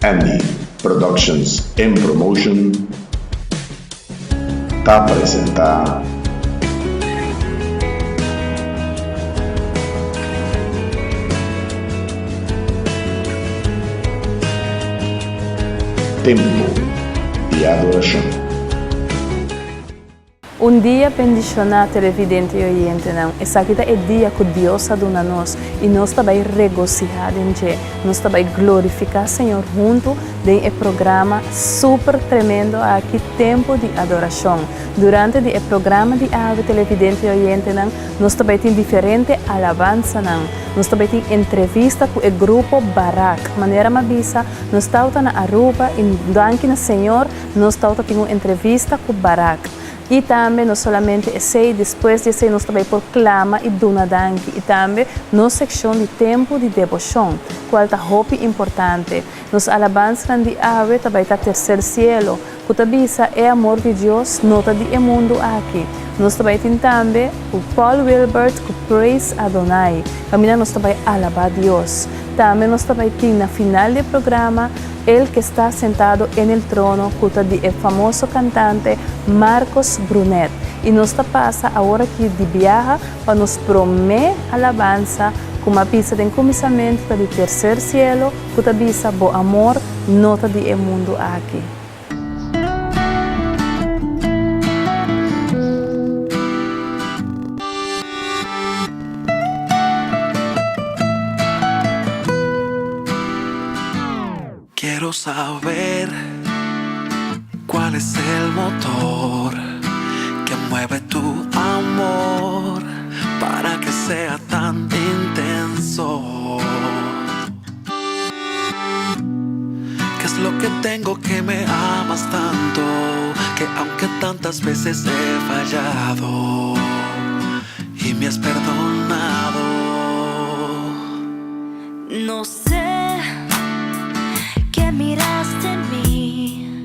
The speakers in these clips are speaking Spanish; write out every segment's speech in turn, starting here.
Andy Productions and Promotion t'apresenta Tempo de Adoração. Un dia bendicionar televidente e oyente não. Essa aqui é dia que Deus aduna nós e nós também regocijar em Ele. Nós também glorificar Senhor junto de programa super tremendo aqui Tempo de Adoração. Durante o programa de ave televidente e oyente não, nós também tem diferente alabança não. Nós também tem entrevista com o grupo Barak. Maneira mabisa, nós estamos na Aruba e danke no Senhor, nós estamos tendo uma entrevista com Barak. E também, não somente esse, depois desse, nós também proclama e dona danke. E também, na secção de tempo de devoção, qual é hope importante. Nos alabanças de ave, também está terceiro cielo, que também é amor de Deus, nota de mundo aqui. Nós também temos também o Paul Wilbert, que praise Adonai. Caminha nós também alabar Deus. Também nós também temos na final do programa, ele que está sentado no trono, que é o famoso cantante Marcos Brunet. E nós passa a hora que de viaja para nos prometer alabança, com uma pista de começamento do terceiro cielo, que avisa bo amor, nota de mundo aqui. Quiero saber cuál es el motor que mueve tu amor para que sea tan intenso. ¿Qué es lo que tengo que me amas tanto? Que aunque tantas veces he fallado y me has perdonado. No sé qué miraste en mí,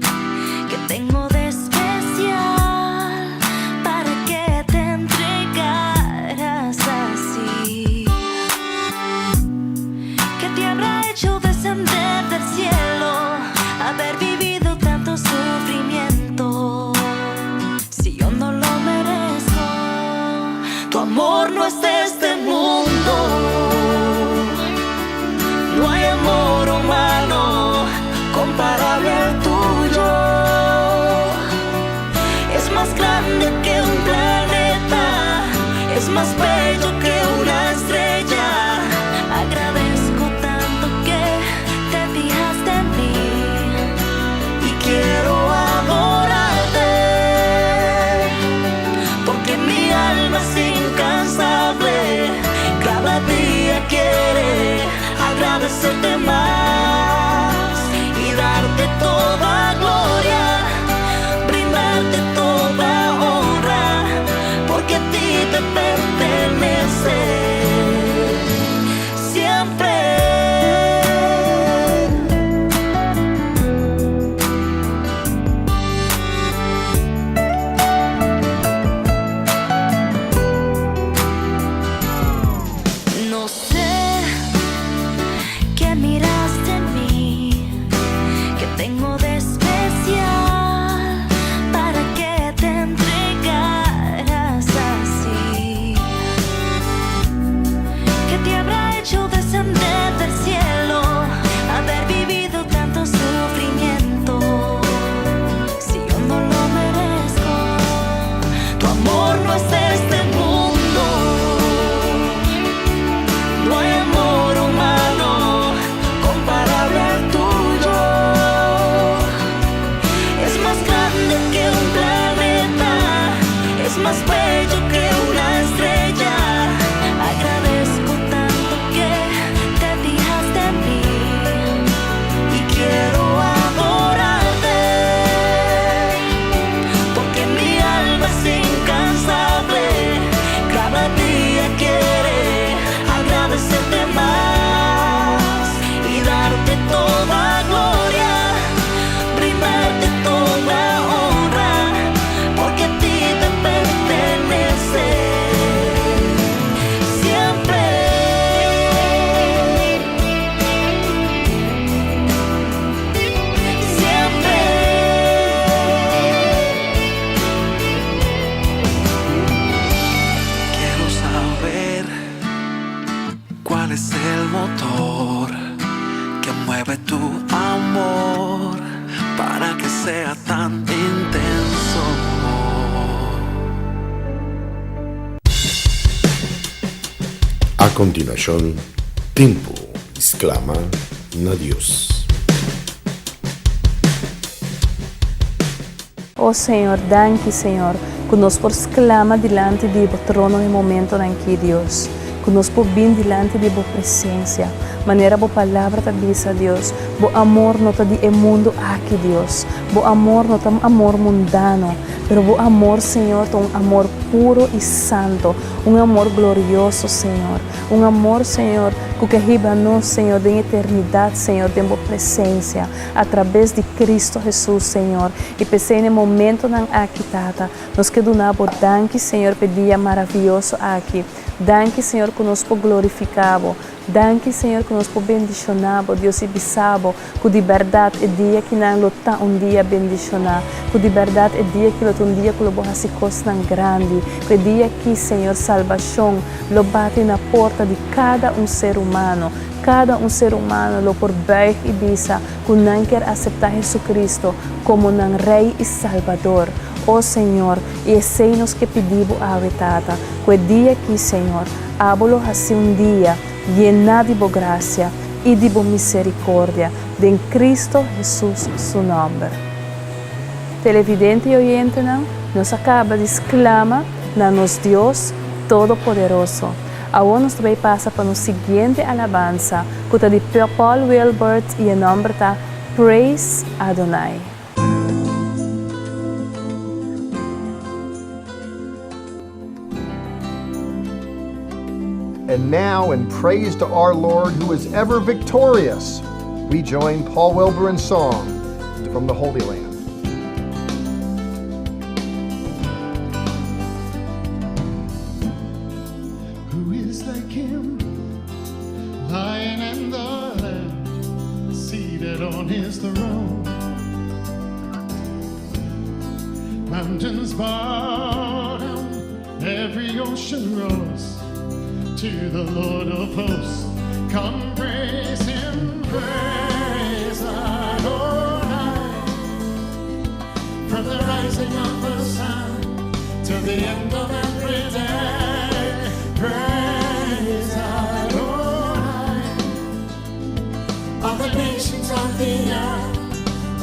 que tengo de especial para que te entregaras así. ¿Qué te habrá hecho descender del cielo, haber vivido tanto sufrimiento? Si yo no lo merezco, tu amor no es de este mundo. No hay amor humano comparable al tuyo. Es más grande que un planeta, es más bello que una estrella. Agradezco tanto que te fijaste en mí, continuación, tempo exclama na Deus. Oh Senhor, danke Senhor, conosco exclama diante de Bo trono no momento em que Deus, conosco bem diante de Bo presença, maneira Bo palavra ta bisa Deus, Bo amor nota de mundo aqui Deus, Bo amor nota amor mundano, pero Bo amor Senhor, um amor puro e santo, um amor glorioso Senhor, um amor Senhor, que riba nós Senhor, de eternidade Senhor, de Bo presença, através de Cristo Jesus Senhor, e pensei no momento não aqui tata, nós que donamos danke Senhor, pedia maravilhoso aqui, danke Senhor, conosco glorificavo, danke Senhor, conosco bendicionavo, Deus e bisabo, que de verdade é dia que não luta dia bendicionar, que de verdade é dia que luta dia que lo bohasi coisa grande, que é dia que Senhor salvação lo bate na porta de cada ser humano. Cada ser humano lo por bem e bisa que não quer aceitar Jesus Cristo como não Rei e Salvador. Oh Senhor, e é nos que pedimos a Tata, que é dia que Senhor, abolo assim dia, llena de boa graça e de boa misericórdia, de Cristo Jesus, seu nome. Televidente e oyente, nos acaba de exclamar na nos Deus Todo-Poderoso. Agora nós também passa para a seguinte alabança, que é de Paul Wilbert e o nome está Praise Adonai. And now, in praise to our Lord, who is ever victorious, we join Paul Wilbur in song from the Holy Land. Who is like him, Lion and the Lamb, seated on his throne? Mountains bow down, every ocean rose to the Lord of hosts. Come praise him, praise Adonai. From the rising of the sun to the end of every day, praise Adonai. All the nations of the earth,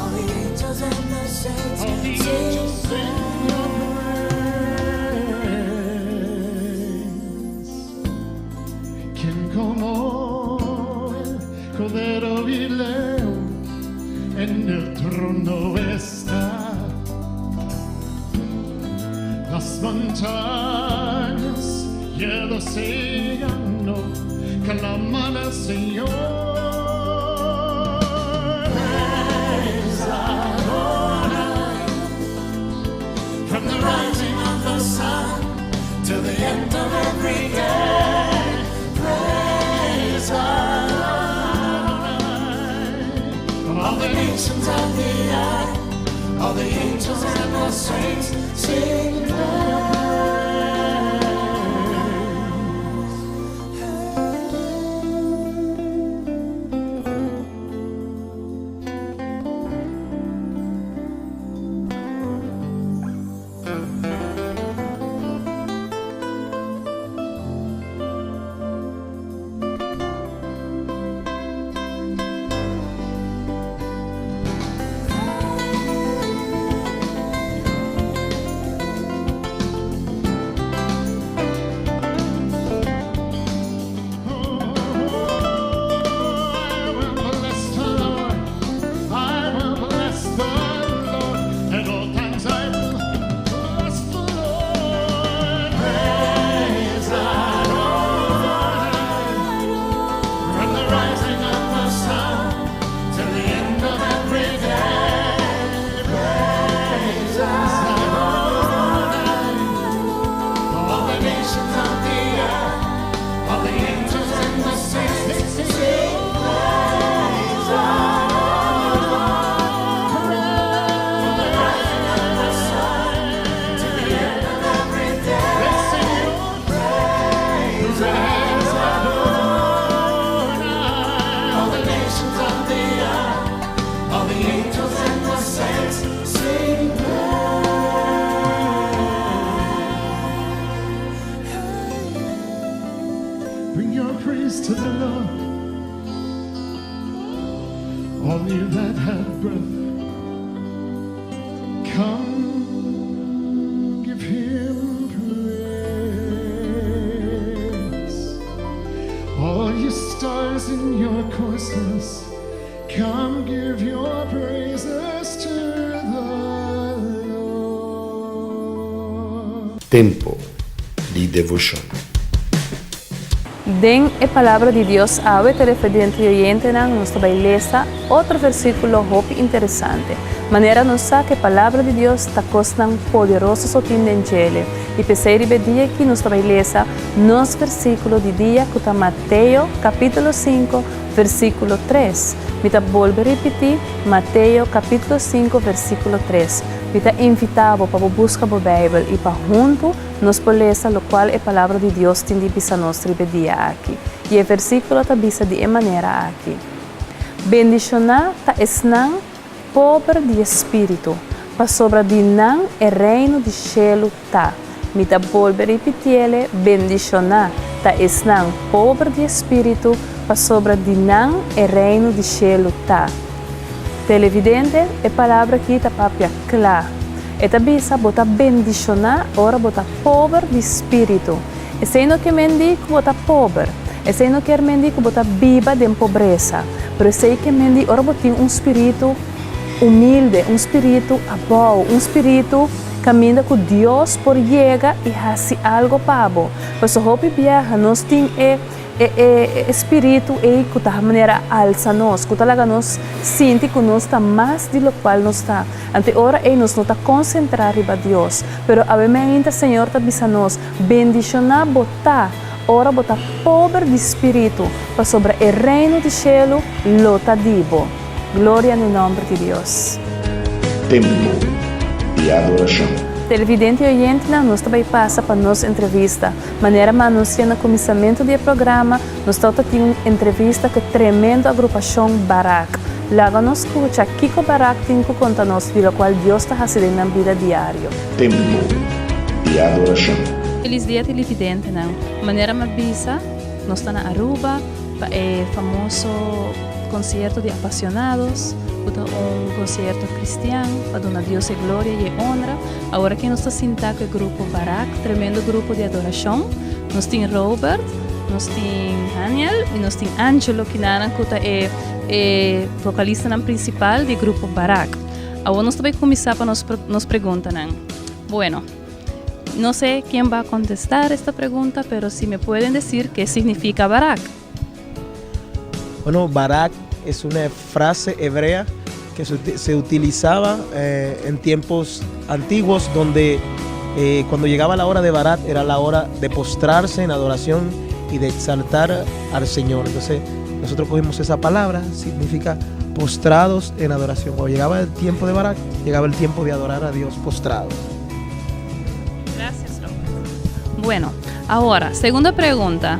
all the angels and the saints, all the angels sing your praise. Como el Cordero y León en el trono está. Las montañas y el océano claman al Señor. Praise Adonai. From the rising of the sun to the end of every day. Praise Adonai. All the nations of the earth, all the angels and the saints sing praise. on you that have breath. Come, give him praise. All you stars in your courses, come give your praises to the Lord. Tempo di devozione. Den a palavra de Deus ao televidente e oyente na nossa beleza, outro versículo muito interessante. Maneira não sabe que a palavra de Deus está costando poderoso sotin den ele. E pensei de dia que nossa beleza, nos versículo de dia que está Mateus capítulo 5, versículo 3. Me está volver a repetir Mateus capítulo 5, versículo 3. Me está invitado para buscar a Bíblia e para junto nos beleza, lo qual a palavra de Deus tem de bisa nos dia aqui. E o versículo está bisa de maneira aqui. Bendicionar ta esnan pobre de espírito, para sobre de nan e reino de cielo ta. Me está volver a repetir bendicionar ta esnan pobre de espírito, para sobre de nan e reino de cielo ta. Televidente, a palavra aqui está papia clara. Eta bisa bota bendicionar, ora bota pobre de espírito. E se não que mendigo, bota pobre. E se não quer mendigo, bota viva de pobreza. Pero se que mendigo, ora bota espírito humilde, espírito abau, espírito caminha com Deus por chega e faz algo pabo. Por isso, hope viaja, nós tem espírito e que da maneira alça nós, que talaga nós sente que nós está mais do qual nós está. Ante ora e nós não está concentrado em Deus, pero a mente Senhor está bisa nós bendicionar botar, ora botar pobre de espírito para sobre o reino de cielo lota divo. Glória no nome de Deus. Tempo di adorazione. Televidente e oyente, nós também passa para nossa entrevista. Maneira que anuncia no começamento do programa, nós estamos tendo uma entrevista com a tremenda agrupação Barak. Lá nós escuta Kiko Barak tem que contar nos do qual Deus está fazendo na vida diária. Tempo di adorazione. Feliz dia, televidente, não. Maneira que avisa, nós estamos na Aruba, para o famoso concerto de apaixonados. Concerto cristiano para dar a Deus a glória e a honra. Agora que nós estamos sentados com o grupo Barak, tremendo grupo de adoração. Nós temos Robert, nós temos Daniel e nós temos Angelo, que é vocalista principal do grupo Barak. Agora nós vamos começar para nos perguntar. Bueno, não sei quem vai contestar esta pergunta, pero si me pueden decir qué significa Barak. Bueno, Barak es una frase hebrea que se utilizaba en tiempos antiguos donde cuando llegaba la hora de Barak era la hora de postrarse en adoración y de exaltar al Señor. Entonces nosotros cogimos esa palabra, significa postrados en adoración. Cuando llegaba el tiempo de Barak, llegaba el tiempo de adorar a Dios postrados. Gracias, Robert. Bueno, ahora, segunda pregunta.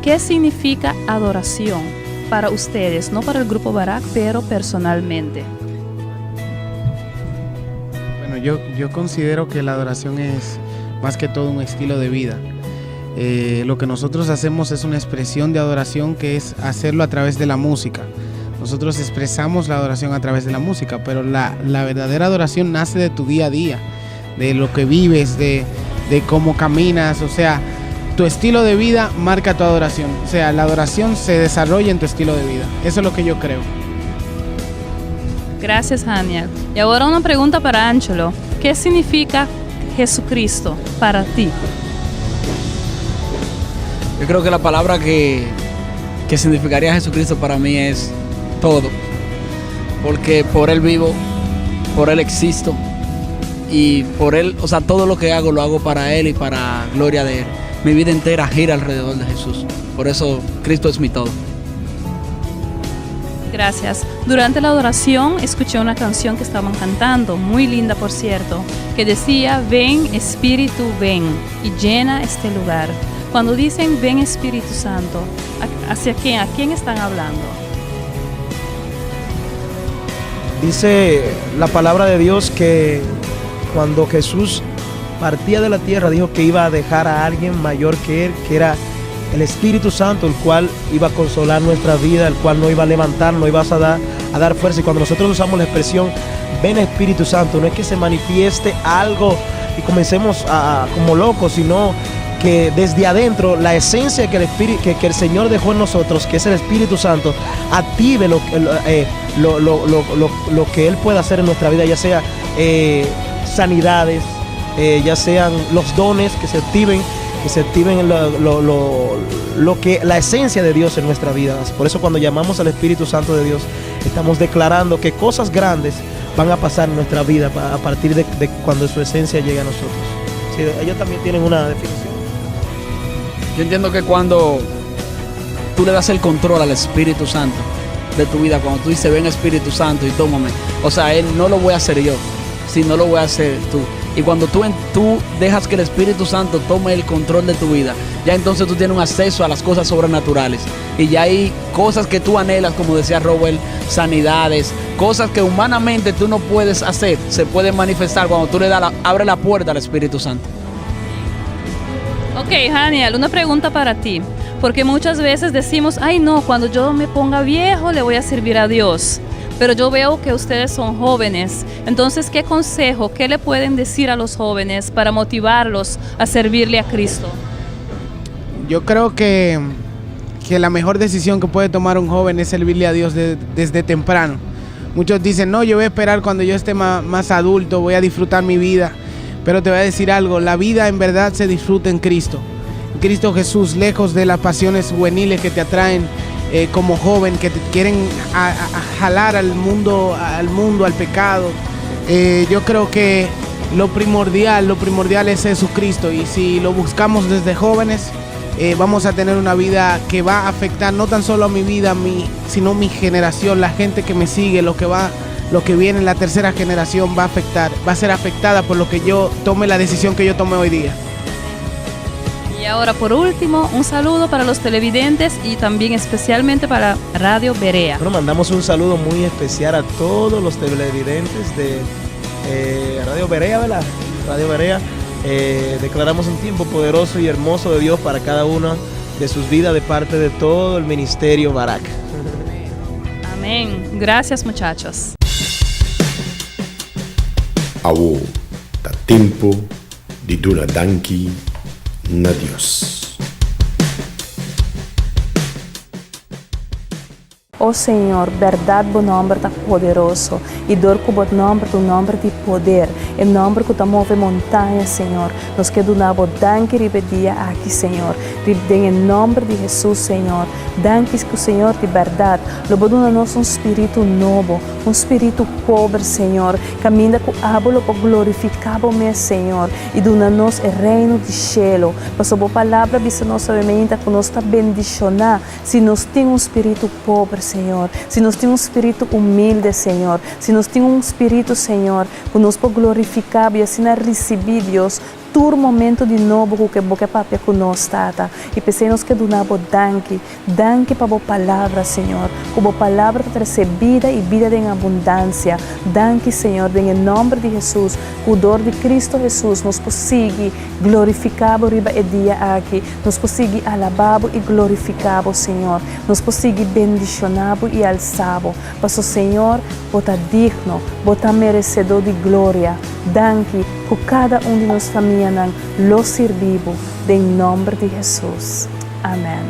¿Qué significa adoración para ustedes? No para el grupo Barak, pero personalmente. Bueno, yo considero que la adoración es más que todo un estilo de vida. Lo que nosotros hacemos es una expresión de adoración que es hacerlo a través de la música. Nosotros expresamos la adoración a través de la música, pero la verdadera adoración nace de tu día a día, de lo que vives, de cómo caminas, o sea, tu estilo de vida marca tu adoración. O sea, la adoración se desarrolla en tu estilo de vida. Eso es lo que yo creo. Gracias, Daniel. Y ahora una pregunta para Angelo. ¿Qué significa Jesucristo para ti? Yo creo que la palabra que significaría Jesucristo para mí es todo. Porque por Él vivo, por Él existo. Y por Él, o sea, todo lo que hago lo hago para Él y para gloria de Él. Mi vida entera gira alrededor de Jesús. Por eso Cristo es mi todo. Gracias. Durante la adoración escuché una canción que estaban cantando, muy linda por cierto, que decía, ven Espíritu, ven y llena este lugar. Cuando dicen, ven Espíritu Santo, ¿hacia quién? ¿A quién están hablando? Dice la palabra de Dios que cuando Jesús partía de la tierra, dijo que iba a dejar a alguien mayor que él, que era el Espíritu Santo, el cual iba a consolar nuestra vida, el cual nos iba a levantar, nos iba a dar fuerza. Y cuando nosotros usamos la expresión ven Espíritu Santo, no es que se manifieste algo y comencemos como locos, sino que desde adentro la esencia que el Señor dejó en nosotros, que es el Espíritu Santo, active lo que Él pueda hacer en nuestra vida, ya sea sanidades, ya sean los dones que se activen la esencia de Dios en nuestra vida. Por eso cuando llamamos al Espíritu Santo de Dios, estamos declarando que cosas grandes van a pasar en nuestra vida a partir de cuando su esencia llegue a nosotros. Sí, ellos también tienen una definición. Yo entiendo que cuando tú le das el control al Espíritu Santo de tu vida, cuando tú dices ven Espíritu Santo y tómame, o sea, Él no lo voy a hacer yo, sino lo voy a hacer tú. Y cuando tú dejas que el Espíritu Santo tome el control de tu vida, ya entonces tú tienes un acceso a las cosas sobrenaturales. Y ya hay cosas que tú anhelas, como decía Robert, sanidades, cosas que humanamente tú no puedes hacer, se pueden manifestar cuando tú abres la puerta al Espíritu Santo. Ok, Haniel, una pregunta para ti. Porque muchas veces decimos, ay no, cuando yo me ponga viejo le voy a servir a Dios. Pero yo veo que ustedes son jóvenes. Entonces, ¿qué consejo, qué le pueden decir a los jóvenes para motivarlos a servirle a Cristo? Yo creo que la mejor decisión que puede tomar un joven es servirle a Dios desde temprano. Muchos dicen, no, yo voy a esperar cuando yo esté más adulto, voy a disfrutar mi vida. Pero te voy a decir algo, la vida en verdad se disfruta en Cristo. En Cristo Jesús, lejos de las pasiones juveniles que te atraen como joven, que te quieren jalar al mundo, al pecado. Yo creo que lo primordial es Jesucristo, y si lo buscamos desde jóvenes, vamos a tener una vida que va a afectar no tan solo a mi vida, sino mi generación, la gente que me sigue, lo que viene en la tercera generación va a ser afectada por lo que yo tome, la decisión que yo tome hoy día. Y ahora por último, un saludo para los televidentes y también especialmente para Radio Berea. Bueno, mandamos un saludo muy especial a todos los televidentes de Radio Berea, ¿verdad? Radio Berea. Declaramos un tiempo poderoso y hermoso de Dios para cada una de sus vidas de parte de todo el ministerio Barak. Amén. Gracias, muchachos. Awo, da tempo di duna danki na Dios. Oh Senhor, verdade, bom nome está poderoso. E dor com bom nome, tu nome de poder. Em nome que tu move montanha, Senhor. Nos que do nabo danke ribedia aqui, Senhor. Em nome de Jesus, Senhor. Danke que o Senhor de verdade. Lobo do nós espírito novo, espírito pobre, Senhor. Caminha com ábulo para glorificar o meu Senhor. E do nós é reino de cielo. Passou boa palavra, bisa nossa mente, que nos está bendicionar. Se nós temos espírito pobre, Senhor, se nós temos espírito humilde, Senhor, se nós temos espírito, Senhor, que nos pode glorificar e assim receber, Deus, todo momento de novo que boca papia com nós, Tata. E pensemos que do nabo danke para a palavra, Senhor, como a palavra para trazer vida e vida em abundância. Danke, Senhor, em nome de Jesus, o dor de Cristo Jesus nos consiga glorificar o riba e dia aqui, nos consiga alabar e glorificar o Senhor, nos consiga bendicionar e alçar. Mas o Senhor, bota digno, bota merecedor de glória. Danke por cada de nós família lo servivo, em nome de Jesus. Amém.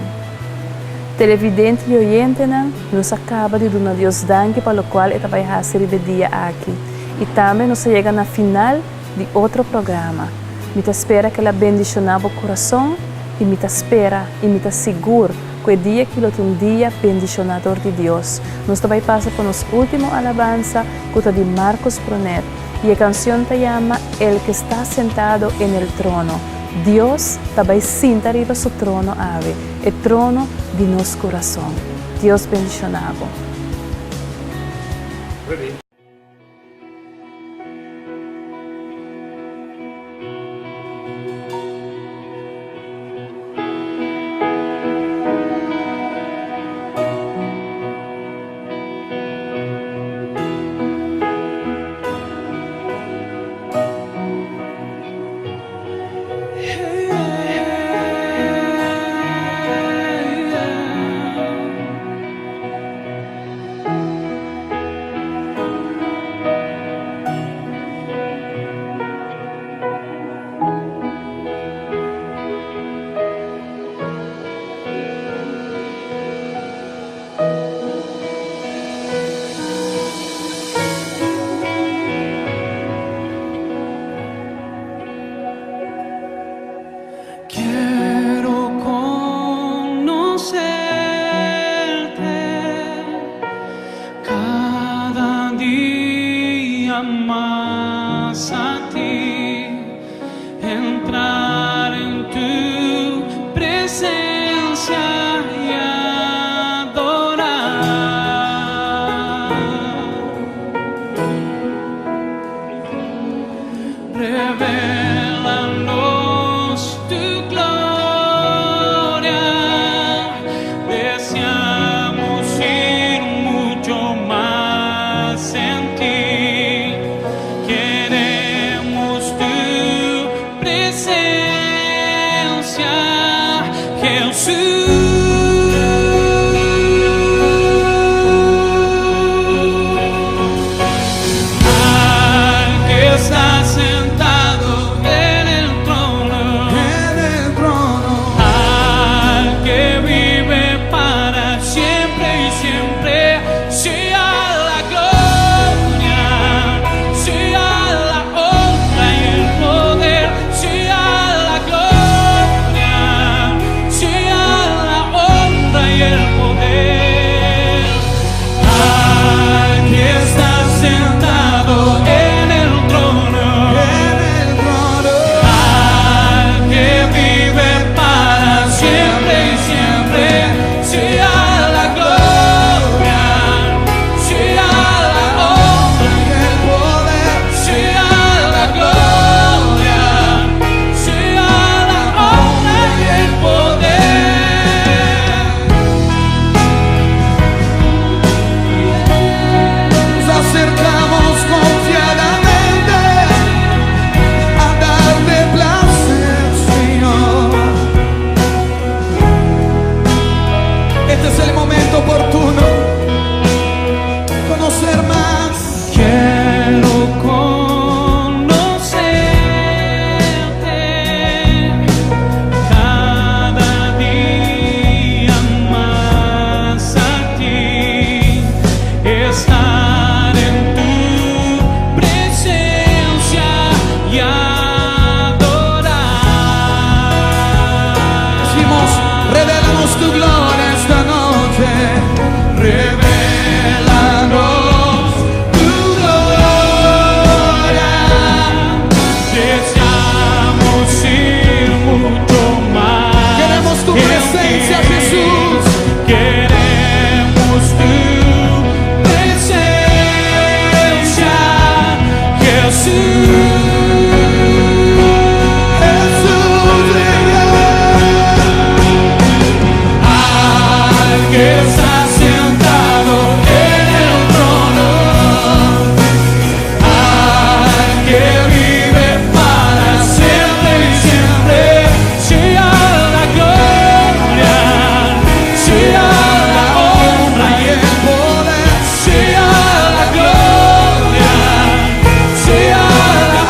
Televidente e oyente, nos acaba de dar Deus danke para o qual ele vai receber dia aqui. E também nos chega na final de outro programa. Me espera que ela bendicionava o coração e me espera e me seguro que o dia que tem um dia bendicionador de Deus. Nós também passa por nossa última alabança, que é de Marcos Brunet. E a canção se chama El que está sentado en el trono. Dios também senta arriba su trono, ave, el trono de nosso coração. Dios bendicionado. día más a ti, entrar en tu presencia y adorar. Revélanos tu gloria, deseamos ir mucho más en ti, queremos tu presencia, Jesús. Sea la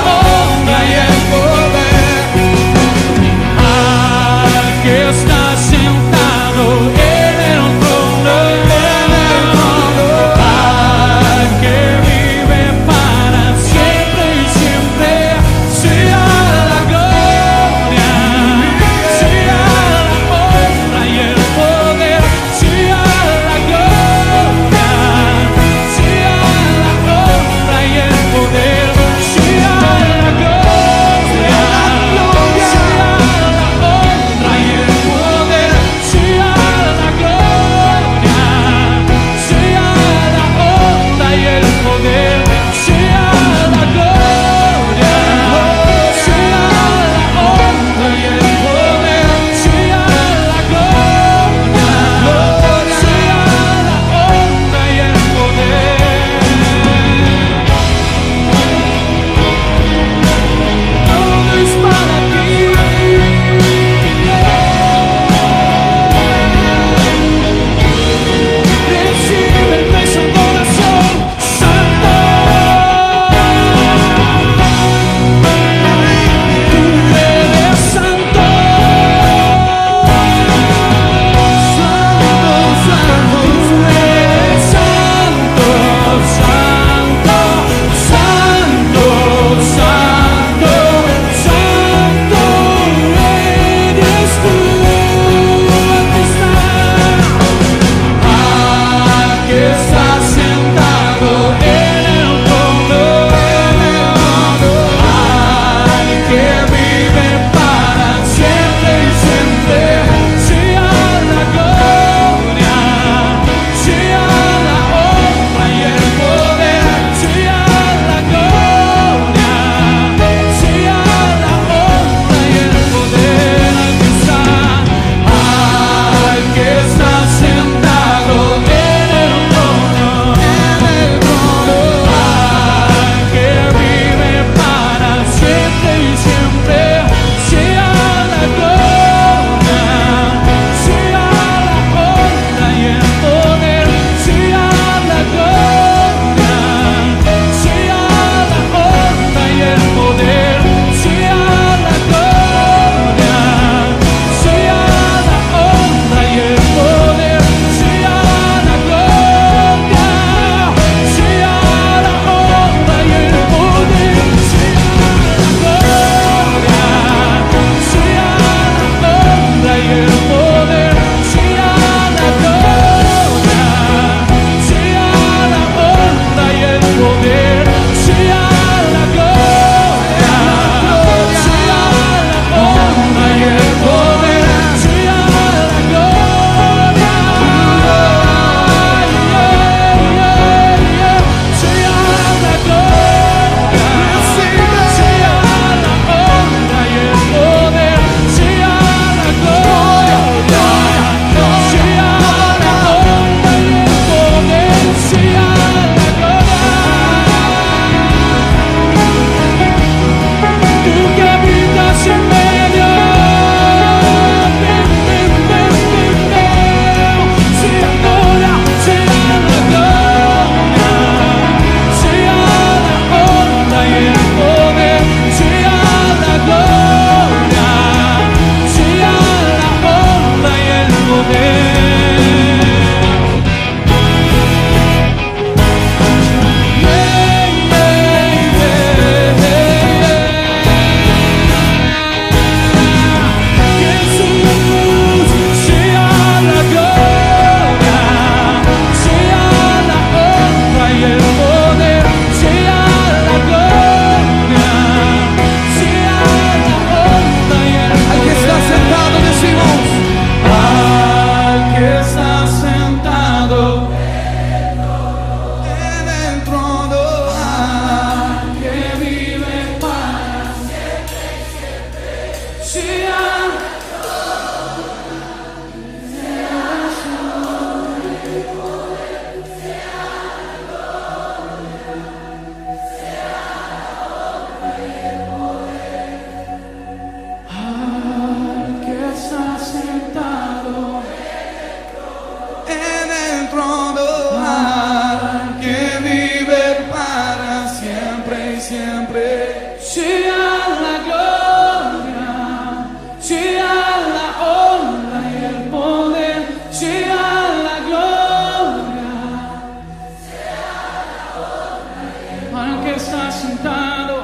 al que está sentado,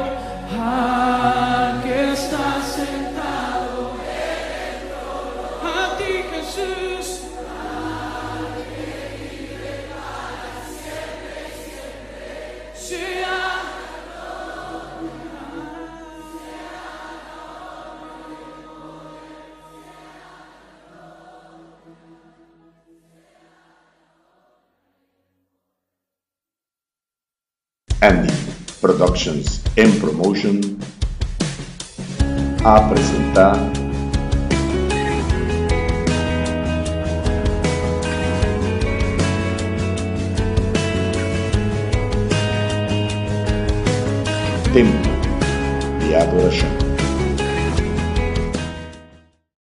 al que está sentado en el trono. A ti, Jesús, al que vive para siempre, siempre, sea. Andy Productions and Promotion a presentar Tempo de Adoração.